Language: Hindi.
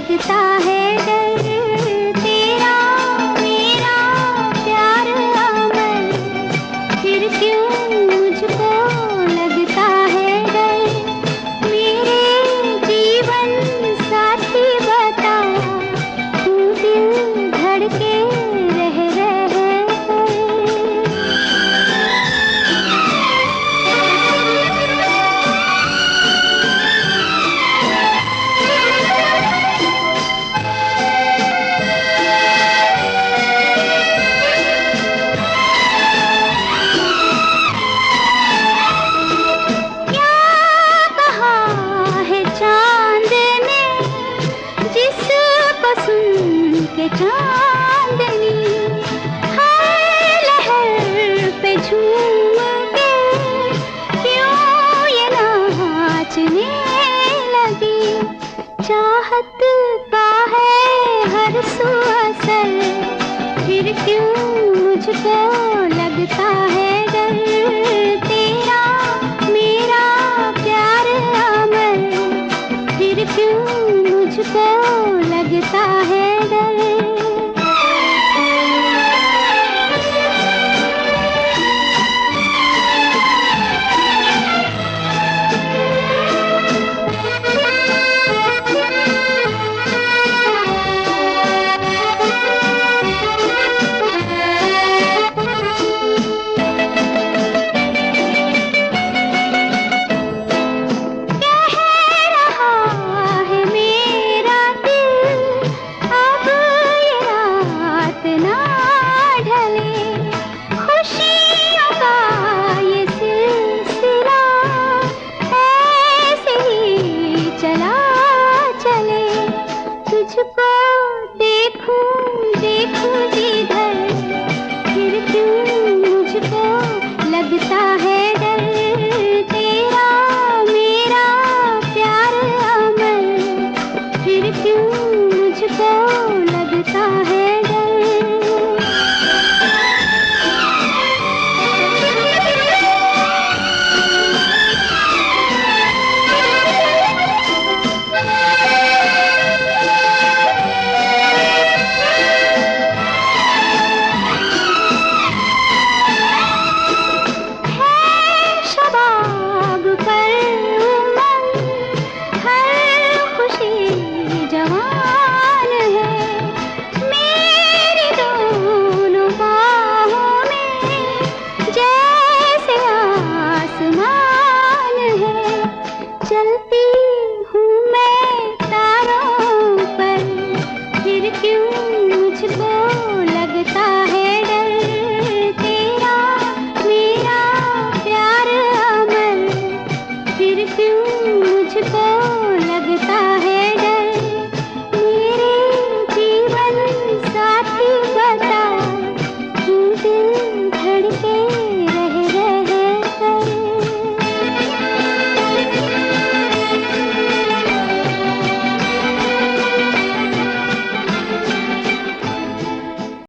लगता है डर। तेरा मेरा प्यार अमर, फिर क्यों मुझको लगता है डर। मेरे जीवन साथी बता, तू दिल धड़के रह के चांदनी हर लहर पे झूम के क्यों ये नाचने लगी। चाहत का है हर सू असर, फिर क्यों मुझको लगता है डर। तेरा मेरा प्यार अमर, फिर क्यों मुझको लगता है डर। तुझको देखूं देखूं जिधर, फिर क्यों मुझको लगता है डर। तेरा मेरा प्यार अमर, फिर क्यों मुझको लगता है डर। चलती हूँ मैं तारों पर, फिर क्यों मुझको लगता है डर। तेरा मेरा प्यार अमर, फिर क्यों मुझको लगता है डर। मेरे जीवन साथी बता, तू दिल धड़के